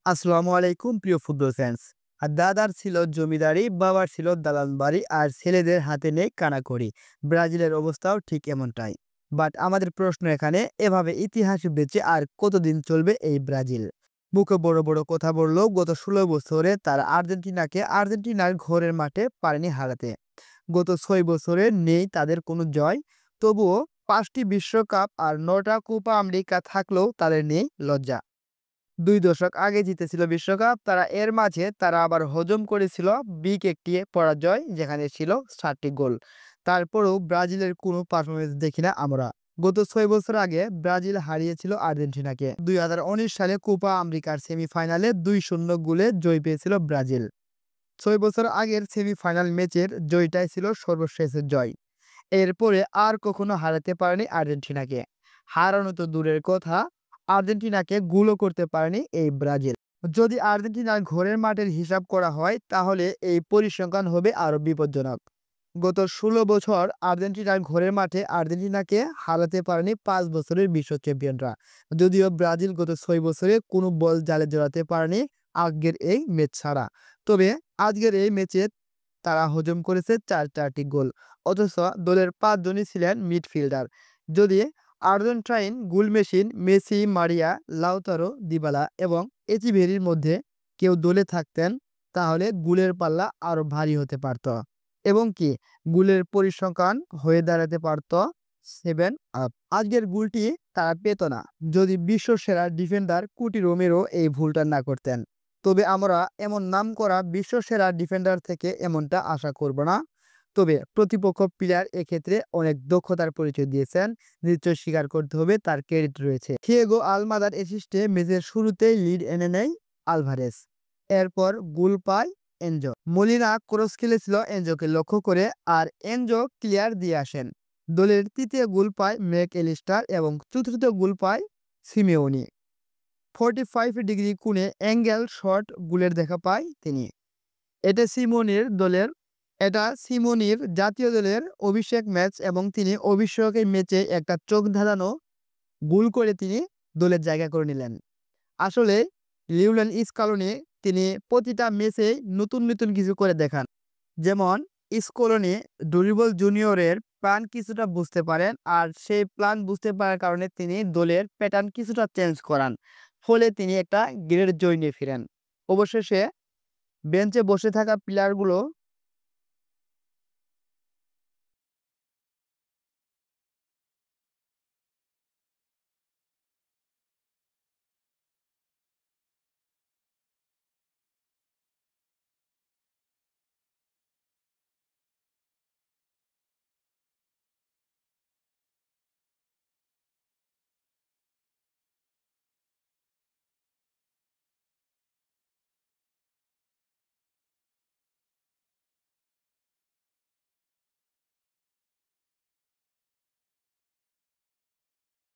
আসসালামু আলাইকুম প্রিয় ফুটবল ফ্যান্স। আর দাদার ছিল জমিদারি, বাবার ছিল দালান বাড়ি, আর ছেলেদের হাতে নেই কানাকড়ি। ব্রাজিলের অবস্থাও ঠিক এমনটাই। বাট আমাদের প্রশ্ন এখানে, এভাবে ইতিহাস বেঁচে আর কতদিন চলবে এই ব্রাজিল? মুখে বড় বড় কথা বললেও গত ১৬ বছরে তারা আর্জেন্টিনার ঘরের মাঠে পারেনি হারাতে। গত ৬ বছরে নেই তাদের কোনো জয়। তবুও ৫টি বিশ্বকাপ আর ৯টা কোপা আমেরিকা থাকলেও তাদের নেই লজ্জা। ২ দশক আগে জিতেছিল বিশ্বকাপ। এর মাঝে তারা আবার হজম করেছিল বিগ একটি পরাজয়, যেখানে ছিল ৭টি গোল। তারপরেও ব্রাজিলের কোনো পারফরম্যান্স দেখি না আমরা। গত ৬ বছর আগে ব্রাজিল হারিয়েছিল আর্জেন্টিনাকে। ২০১৯ সালে কোপা আমেরিকার সেমিফাইনালে ২-০ গোলে জয় পেয়েছিল ব্রাজিল। ৬ বছর আগের সেমিফাইনাল ম্যাচের জয়টাই ছিল সর্বশেষের জয়। এরপরে আর কখনো হারাতে পারেনি আর্জেন্টিনাকে। হারানো তো দূরের কথা, আর্জেন্টিনাকে গোলও করতে পারেনি এই ব্রাজিল। যদি আর্জেন্টিনার ঘরের মাঠের হিসাব করা হয়, তাহলে এই পরিসংখ্যান হবে আরও বিপজ্জনক। গত ১৬ বছর আর্জেন্টিনার ঘরের মাঠে আর্জেন্টিনাকে হারাতে পারেনি ৫ বছরের বিশ্ব চ্যাম্পিয়নরা। যদিও ব্রাজিল গত ৬ বছরে কোনো বল জালে জড়াতে পারেনি আগের এই ম্যাচ ছাড়া। তবে আজকের এই ম্যাচে তারা হজম করেছে ৪টি গোল। অথচ দলের ৫ জনই ছিলেন মিডফিল্ডার। যদি আর্জেন্টাইন গোল মেশিন মেসি, মারিয়া, লাউতারো, দিবালা এবং এচিভেরির মধ্যে কেউ দলে থাকতেন, তাহলে গোলের পাল্লা আরও ভারী হতে পারত এবং গোলের পরিসংখ্যান হয়ে দাঁড়াতে পারত 7 আপ। আজকের গোলটি তারা পেত না যদি বিশ্বসেরা ডিফেন্ডার কুটি রোমেরো এই ভুলটা না করতেন। তবে আমরা এমন নামকরা বিশ্বসেরা ডিফেন্ডার থেকে এমনটা আশা করব না। তবে প্রতিপক্ষ প্লেয়ার এক্ষেত্রে অনেক দক্ষতার পরিচয় দিয়েছেন। নিশ্চয় স্বীকার করতে হবে, তার ক্রেডিট রয়েছে। থিয়েগো আলমাদার অ্যাসিস্টে ম্যাচের শুরুতেই লিড এনে নেয় আলভারেজ। এরপর গোল পায় এনজো। মলিনা ক্রস খেলেছিল এনজোকে লক্ষ্য করে, আর এনজো ক্লিয়ার দিয়ে আসেন। দলের তৃতীয় গোল পায় ম্যাক এলিস্টার এবং চতুর্থ গোল পায় সিমেওনি। 45 ডিগ্রি কোণে অ্যাঙ্গেল শট গোলের দেখা পায় তিনি। এটা সিমোনির জাতীয় দলের অভিষেক ম্যাচ এবং তিনি অভিষেকের ম্যাচে একটা চোখ ধাঁধানো গোল করে তিনি দলের জায়গা করে নিলেন। আসলে লিওনেল স্কালোনি তিনি প্রতিটা ম্যাচেই নতুন নতুন কিছু করে দেখান। যেমন স্কলোনি ডরিবল জুনিয়রের প্ল্যান কিছুটা বুঝতে পারেন, আর সেই প্ল্যান বুঝতে পারার কারণে তিনি দলের প্যাটার্ন কিছুটা চেঞ্জ করান। ফলে তিনি একটা গ্রেড জয় নিয়ে ফিরেন। অবশেষে বেঞ্চে বসে থাকা প্লেয়ারগুলো